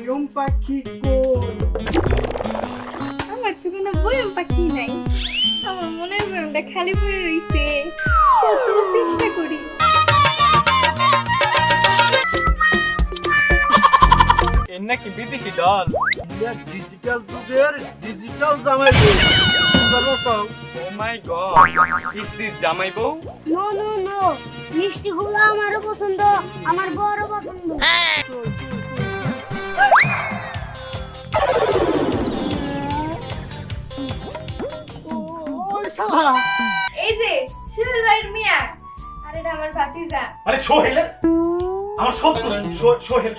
বয়ম পাখি কই? আমার তো কোনো বয়ম পাখি নাই, আমার মনের বয়মটা খালি পড়ে রইছে। কত চেষ্টা করি। এর নাকি বিদেশি ডল। ডিজিটাল যুগের ডিজিটাল জামাই বউ। ও মাই গড, ইস্তির জামাই বউ? নো নো নো, মিষ্টিগুলো আমারও পছন্দ, আমার বড়ও পছন্দ। ওই শালা এই যে সোহেল ভাইয়ের মিয়া, আর এটা আমার ভাতিজা। মানে সোহেলের আমার সব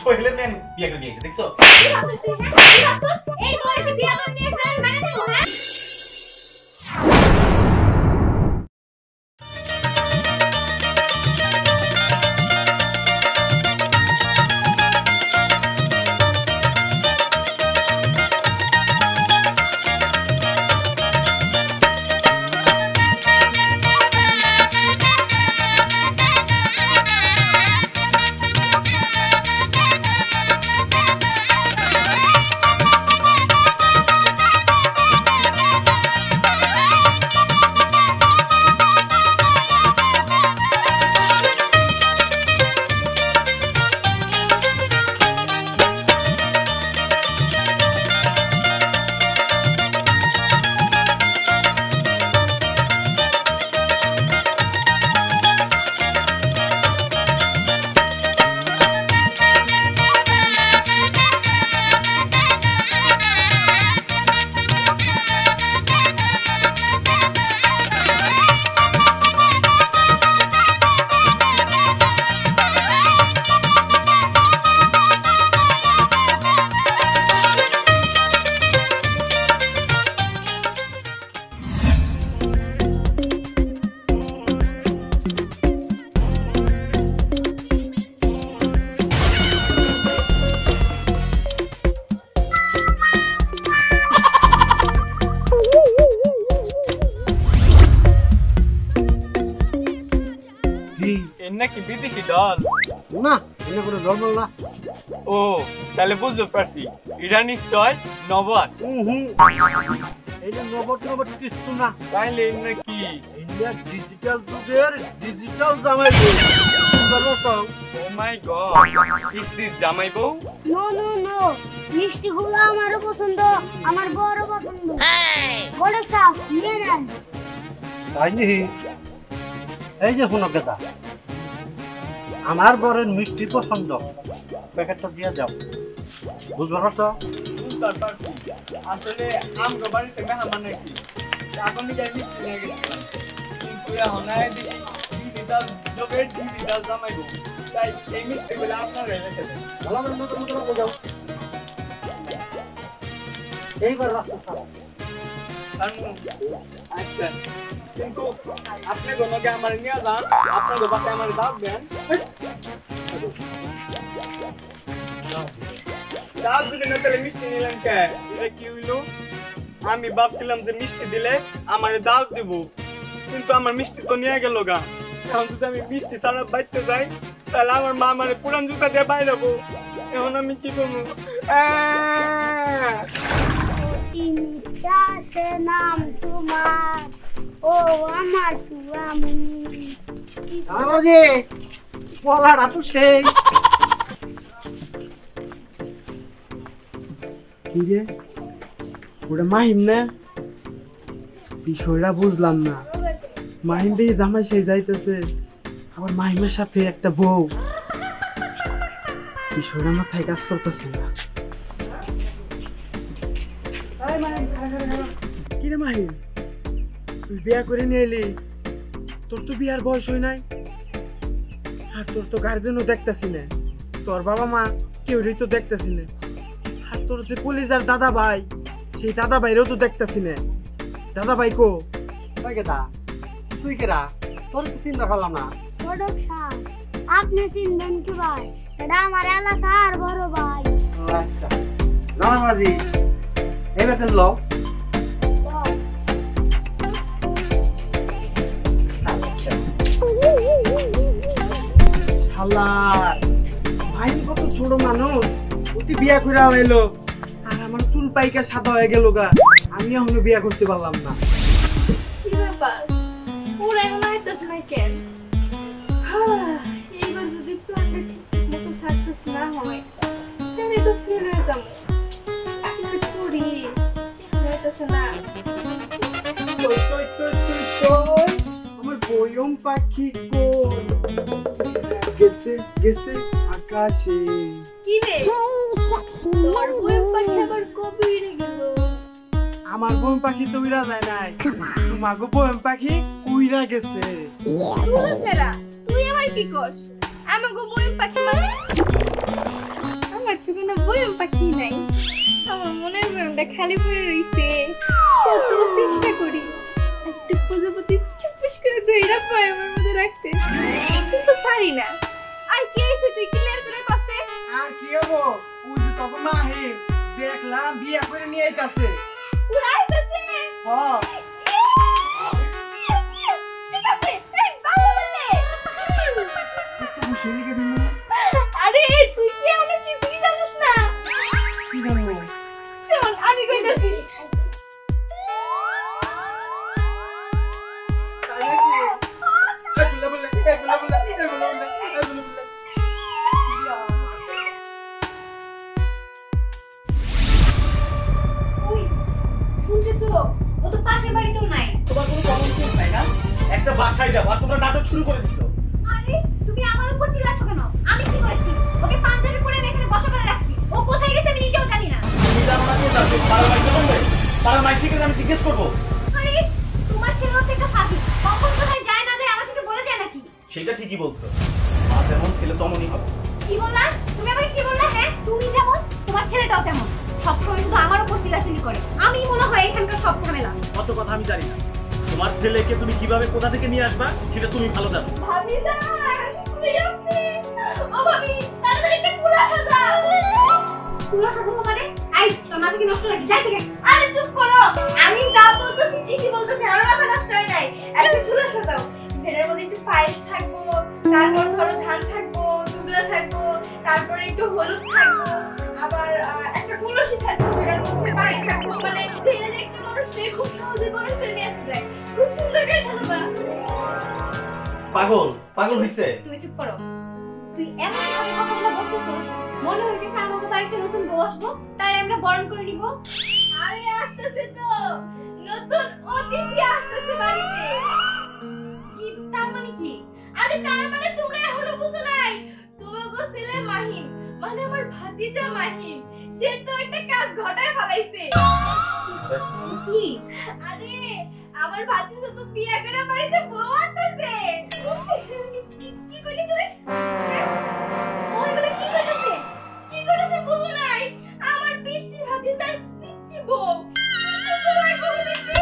সোহেলের মেয়ে বিয়ে করে দিয়েছে, দেখছো? কি ভাবছিস তুই, হ্যাঁ? কি ভাবছিস? এই বয়সে বিয়ে করে নিয়ে এসে আমি মেনে নেবো, হ্যাঁ? এর নাকি বিদেশি ডল। না, এনে করে নরমাল না। ও তাহলে বুঝতে পারছি, এটা নিশ্চয় নবাব। এইটা নবট কিছু না। তাইলে এর নাকি ইন্ডিয়া ডিজিটাল যুগের ডিজিটাল জামাই বউ। ও মাই গড, ইস্তির জামাই বউ? নো নো নো, মিষ্টিগুলো আমারও পছন্দ, আমার বড়ও পছন্দ। বড় সাপ নিয়ে নেন। তাই নি? এই যে শোনো কেদা, আমার বরের মিষ্টি পছন্দ, প্যাকেটটা দিয়ে যাও। বুঝতে পারছো? বুঝতে পারছি। আসলে আমগো বাড়িতে মেহমান নাকি, এখন যাই মিষ্টি নিয়ে গেছিলাম, কিন্তু এখন দেখি ডিজিটাল জবের ডিজিটাল জামাই বউ। তাই এই মিষ্টিগুলো আপনারা রেখে দেন। ভালো করে মতো মতো বোঝাও। এইবার রাস্তা ছাড়ো। আচ্ছা, কিন্তু আপনি কোনোকে আমার নিয়ে যান, আপনাদের বাসায় আমার দাব দেন। দাব যদি না তাহলে মিষ্টি নিলেন কে? এটা কি হইলো? আমি ভাবছিলাম যে মিষ্টি দিলে আমার দাব দিব, কিন্তু আমার মিষ্টি তো নিয়ে গেল গা। এখন যদি আমি মিষ্টি ছাড়া বাইতে যাই, তাহলে আমার মা আমার পুরান জুতা দিয়ে বাইরাবো। এখন আমি কি করবো? ইনিটাসে নাম তোমার, ও আমার তুয়ামি। আমাজি পলাটা তো সেই। কি রে, ওটা মাহিম না? বিষয়টা বুঝলাম না। মাহিম দিয়ে জামাই সেই যাইতেছে, আবার মাহিমের সাথে একটা বউ। বিষয়টা মাথায় কাজ করতেছে না। কি রে মাহিম, তুই বিয়া করে নিয়ে এলি, তোর তো বিয়ার বয়স হয় নাই, আর তোর তো গার্জেনও দেখতেছি না, তোর বাবা মা কেউই তো দেখতেছি না, আর তোর যে কলিজার দাদা ভাই, সেই দাদা ভাইরেও তো দেখতেছি না। দাদা ভাই কো? কেডা? তুই কেডা? তোর তো চিন্তা করলাম না। বড় সাপ, আপনি চিনবেন কি ভাই? এটা আমার এলাকার বড় ভাই। আচ্ছা জানা মাঝি, এবার লো হাল্লা ভাই কত ছোট মানুষ, ও প্রতি বিয়া করে আলাইলো আর আমার চুল পাইকা সাদা হয়ে গেল গা। আমি এখনো বিয়া করতে পারলাম না। কি ব্যাপার ওরা এখন আইতাছে না কেন? এইবার যদি প্ল্যানটা ঠিকঠাক মতো সাকসেস না হয় তাহলে তো ফেল হয়ে যাবো। কিছু করি হইতাছে না। কই কই কই কই কই আমার বয়ম পাখি কই গেছে গেছে আকাশে। কি রে তোর বইয়ের পাখি আবার কবে উড়ে গেল? আমার বয়ম পাখি তো উড়া যায় নাই, তোমাকে বয়ম পাখি উড়া গেছে। বুঝলা তুই আমার কি করস? আমাকে বইয়ের পাখি মানে আমার তো কোনো বইয়ের পাখি নাই। আমার মনের বইমটা খালি পড়ে রইছে। কত চেষ্টা করি একটা প্রজাপতি চুপস করে ধইরা বইমের মধ্যে রাখতে, কিন্তু পারি না। আর কি হইছে তুই ক্লিয়ার করে পাছে? আর কি হবো, ওই যে তখন মাহিম দেখলাম বিয়া করে নিয়ে আইতাছে। উড়াইতাছে হ্যাঁ ঠিক আছে এই ভালো বলে। খুশি হয়ে গেল। আরে তুই কি অনেক কিছুই জানিস না? কি জানো? শোন আমি কইতাছি। শুনতেছো ও তো পাশের বাড়িতেও নাই। তোমার কোনো কমন সেন্স নাই না? একটা বাসায় যাবো আর তোমরা নাটক শুরু করে দিছো। আরে তুমি আমার উপর চিল্লাচ্ছ কেন? আমি কি করেছি? ওকে পাঞ্জাবি পরে আমি এখানে বসা করে রাখছি। ও কোথায় গেছে আমি নিজেও জানি না। তুমি জানো না কে যাবে? তারা মাইকে বলবে। তারা মাইকে আমি জিজ্ঞেস করবো। আরে তোমার ছেলে হচ্ছে একটা ফাঁকি। কখন কোথায় যায় না যায় আমাকে কি বলে যায় নাকি? সেটা ঠিকই বলছো। মা যেমন ছেলে তেমনই হবে। কি বললা? তুমি আমাকে কি বললা? হ্যাঁ তুমি যেমন তোমার ছেলেটাও তেমন। সবসময় শুধু আমার উপর চিল্লাচিল্লি করে। আমি মনে হয় এখানকার সব ঝামেলা। কত কথা আমি জানি না। তোমার ছেলেকে তুমি কিভাবে কোথা থেকে নিয়ে আসবা সেটা তুমি ভালো জানো। ভাবি দা তুই আপনি ও ভাবি তাড়াতাড়ি একটা কুলা সাজাও। কুলা সাজাবো মানে? আই তোর মাথা কি নষ্ট নাকি? যাই থেকে। আরে চুপ করো, আমি যা বলতেছি ঠিকই বলতেছি, আমার মাথা নষ্ট হয় নাই। একটা কুলা সাজাও যেটার মধ্যে একটু পায়েস থাকবো, তারপর ধরো ধান থাকবো, দুবলা থাকবো, তারপরে একটু হলুদ থাকবো, আবার একটা কলসি থাকবো যেটার মধ্যে পানি থাকবো। মানে সেটা দেখতে মানুষ খুব সহজে মনে করে নিয়ে আসতে যায়। খুব সুন্দর করে সাজাবা। পাগল পাগল হইছে। তুমি চুপ করো। তুই এমন ভাবে কথাগুলো বলতেছস মনে হইতেছে আমাদের বাড়িতে নতুন বউ আসবো তাই আমরা বরণ করে নিব। আরে আসতেছে তো নতুন অতিথি আসতেছে বাড়িতে। কি তার মানে কি? আরে তার মানে তোমরা এখনো বুঝো নাই? তোমাকে ছেলে মাহিম মানে আমার ভাতিজা মাহিম সে তো একটা কাজ ঘটায় ফেলাইছে। কি? আরে আমার ভাতিজা তো বিয়ে করে বাড়িতে বউ আনতেছে। কি কইলি তুই? ওই বলে কি কইতেছে? কি কইতেছে বুঝো নাই? আমার পিচ্চি ভাতিজার পিচ্চি বউ। কি সুন্দর হয় বউ দেখতে।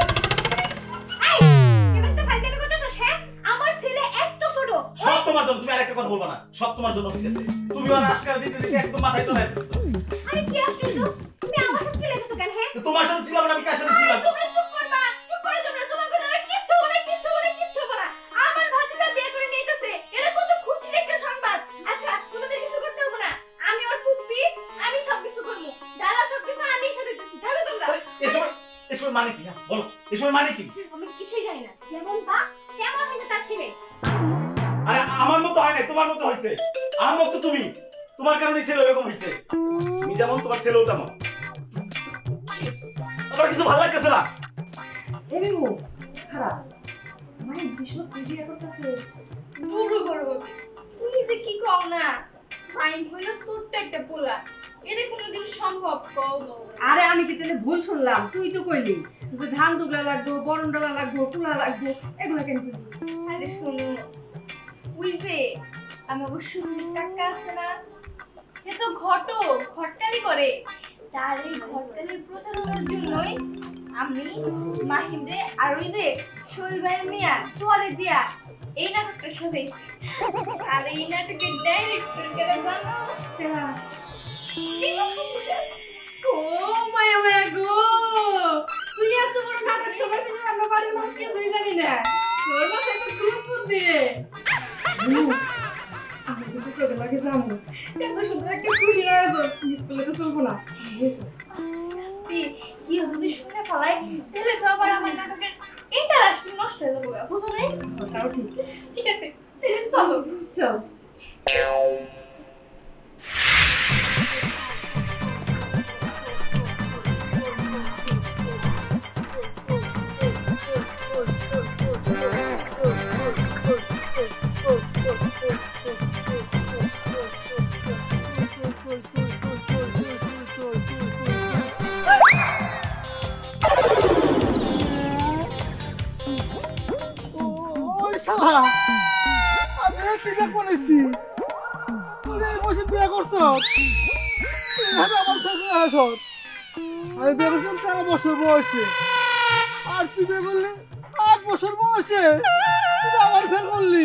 এই এবার তো ফাইজলামি করতেছস? হ্যাঁ আমার ছেলে এত ছোট। সব তোমার জন্য। তুমি আরেকটা কথা বলবা না। সব তোমার জন্য হইছে। তুমি আর আজকাল দিতে দিতে একদম মাথায় চলে আসছো। আরে কি আশ্চর্য, তুমি আমার সাথে চিল্লাইতেছো কেন? হ্যাঁ তোমার সাথে ছিলাম না, আমি কার সাথে ছিলাম? তোমরা চুপ করবা, চুপ করে তোমরা তোমাকে ধরে কিচ্ছু বলে কিচ্ছু বলা। আমার ভাতিজা বিয়ে করে নিতেছে, এটা কত খুশির একটা সংবাদ। আচ্ছা তোমাদের কিছু করতে হবে না, আমি ওর ফুপি, আমি সবকিছু করবো। দাদা সবকিছু আমি সাথে দিচ্ছি, থাকো তোমরা। এসব মানে কি? হ্যাঁ, বলো এসব মানে কি? আমি কিছুই জানি না। যেমন বাপ তেমন হইতে তার ছেলে। আরে আমার মতো হয় না, তোমার মতো হইছে। আমার মতো তুমি, তোমার কারণে ছেলে এরকম হইছে। তুমি যেমন তোমার ছেলেও তেমন। আমার কিছু ভালো লাগতেছে না। এমো খারাপ মানে বিষ্ণু পূজা করতেছে দূরও করব। তুমি যে কি কও না, মাইন্ড হইলো ছোট্ট একটা পোলা, এটা কোনোদিন সম্ভব কও? আরে আমি কি তাহলে ভুল শুনলাম? তুই তো কইলি যে ধান দুবলা লাগবো, বরণ ডালা লাগবো, কুলা লাগবো, এগুলা কেন কইলি? আরে শোনো, ওই যে আমার সুন্দর কাকা আছে না, সে তো ঘটকালি করে। তার এই ঘটকালির প্রচারণার জন্যই আমি মাহিমরে আর ওই যে শৈবাইয়ের মিয়া তোয়ারে দিয়া এই নাটকটা সাজাইছি। আর এই নাটকের ডাইরেক্টর কেন জানো? ও মায়া মায়া গো, তুই এত বড় নাটক সাজাইছিস, আমরা বাড়ির মানুষ কিছুই জানি না। তোর মাথায় তো খুব বুদ্ধি রে। আমি কিন্তু তোদের লাগে জানবো এত সুন্দর একটা খুশির আয়োজন আছো মিস করলে তো চলবো না বুঝছো কি যদি শুনে ফেলাই তাহলে তো আবার আমার নাটকের ইন্টারেস্টিং নষ্ট হয়ে যাবে বুঝো নাই তাও ঠিক ঠিক আছে চলো চল ওই শালা আমি কিনা করেছি তুই এই বসে বিয়ে করছ আমার সাথে আছো আমি বিয়ে করছিলাম 13 বছর বয়সে আর তুই বিয়ে করলি 8 বছর বয়সে তুই আবার ফেল করলি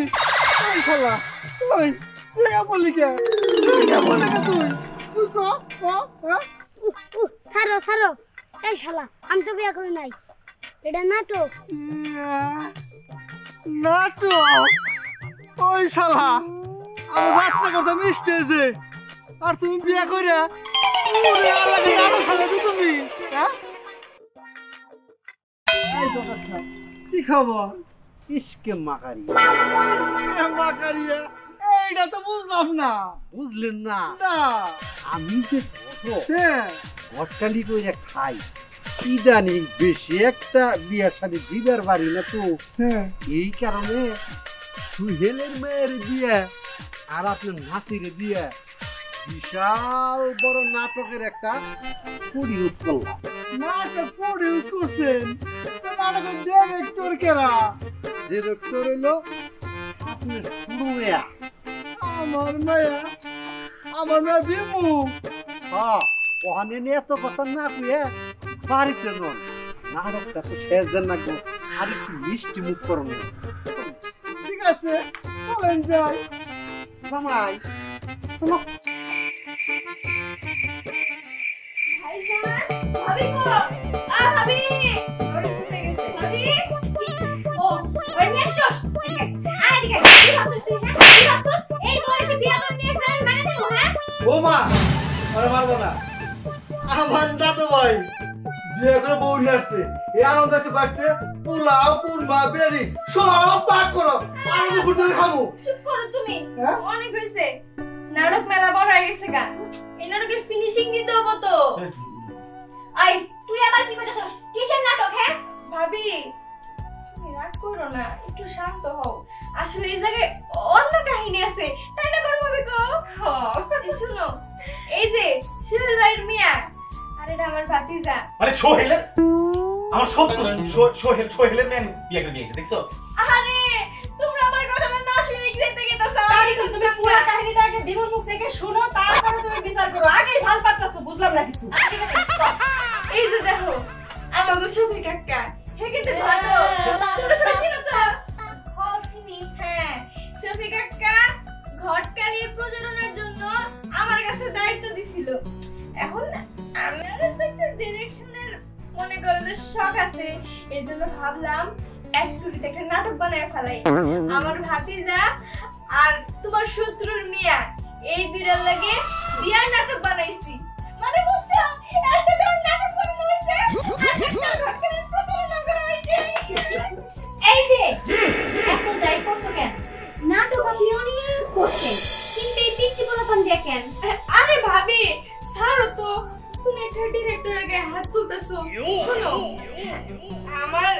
ওই শালা তুই তুই বললি কে বললি কে তুই ক হ্যাঁ ছাড়ো ছাড়ো এই শালা আমি তো বিয়ে করি নাই এটা নাটক নাটক ওই শালা আমার রাত্রে কথা মিষ্টি হয়েছে আর তুমি বিয়ে করে ওরে আলাদা নাটক সাজাছো তুমি হ্যাঁ কি খবর ইসকে মাকারি মাকারিয়া এইটা তো বুঝলাম না বুঝলেন না না আমি যে ছোট হ্যাঁ হটকালি করে খাই কি জানি বেশি একটা বিয়ে শাদী দিবার বাড়ি না তো হ্যাঁ এই কারণে সুহেলের মেয়ের বিয়ে আর আপনার নাতিরে দিয়ে বিশাল বড় নাটকের একটা ফুড ইউজ করলাম নাটক প্রডিউস করছেন নাটকের ডিরেক্টর কেরা ডিরেক্টর হলো আপনার সুরুয়া আমার মায়া বিমু হ্যাঁ ওখানে নিয়ে এত কথা না কুয়ে বাড়িতে নন নাটকটা তো শেষ দেন না গো আর একটু মিষ্টি মুখ করবো ঠিক আছে চলেন যাই জামাই ভাইজান ভাবি গো ভাবি ওরে ঘুরে গেছে ভাবি ও ওর নিয়ে আসছস আয় এদিকে কি ভাবছিস তুই হ্যাঁ কি ভাবছিস এই বয়সে বিয়ে করে নিয়ে আসলে আমি মেনে নেব হ্যাঁ ও মা আরে মারবো না আমার দাদু ভাই বিয়ে করে বউ নিয়ে আসছে এই আনন্দ আছে বাড়িতে পোলাও কুরমা বিরিয়ানি সব পাক করো আনন্দ ফুটে খাবো চুপ করো তুমি হ্যাঁ? অনেক হয়েছে নাটক মেলা বড় হয়ে গেছে গা এই নাটকের ফিনিশিং দিতে হবে তো আই তুই আবার কি করছিস কিসের নাটক হ্যাঁ ভাবি তুমি রাগ করো না একটু শান্ত হও আসলে এই জায়গায় অন্য কাহিনী আছে তাই না বড় ভাবি গো শুনো এই যে শিরুল ভাইয়ের মিয়া আর এটা আমার ভাতিজা মানে সোহেলের আমার সব সোহেলের মেয়ে বিয়ে করে দিয়েছে দেখছো আরে তোমরা আমার কথা না শুনে কি দেখতে গেতাছো তাই তো তুমি পুরো কাহিনীটা আগে বিমুর মুখ থেকে শোনো তারপরে তুমি বিচার করো আগেই ভাল পারতাছো বুঝলাম না কিছু এই যে দেখো আমাগো শফি কাকা হে কিন্তু ভালো তোমরা সবাই চিনো তো ও চিনি হ্যাঁ শফি কাকা ঘটকালির প্রচারণার জন্য আমার কাছে দায়িত্ব দিছিল এখন আমার তো একটা ডিরেকশনের মনে করো যে শখ আছে এর জন্য ভাবলাম এক তুলিতে একটা নাটক বানায় ফেলাই আমার ভাতিজা আর তোমার শত্রুর মিয়া এই দুইটার লাগে বিয়ার নাটক বানাইছি মানে বুঝছো একটা কারণ নাটক বানানো হইছে আর একটা ঘটকালির প্রচারণা করা হইছে এই যে এত যাই করছো কেন নাটক আপনি অনেক করছেন কিন্তু এই পিচ্চি পোলাপান দেখেন আরে ভাবি ছাড়ো তো তুমি একটা ডিরেক্টরের গায়ে হাত তুলতেছো শোনো আমার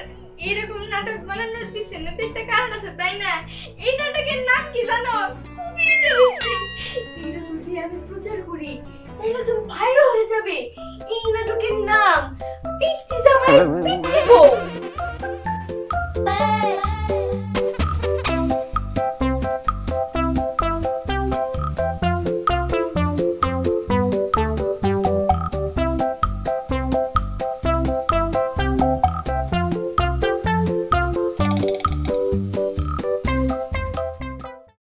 এরকম নাটক বানানোর পিছনে তো একটা কারণ আছে তাই না এই নাটকের নাম কি জানো খুবই ইন্টারেস্টিং এটা যদি আমি প্রচার করি তাহলে তুমি ভাইরাল হয়ে যাবে এই নাটকের নাম পিচ্চি জামাই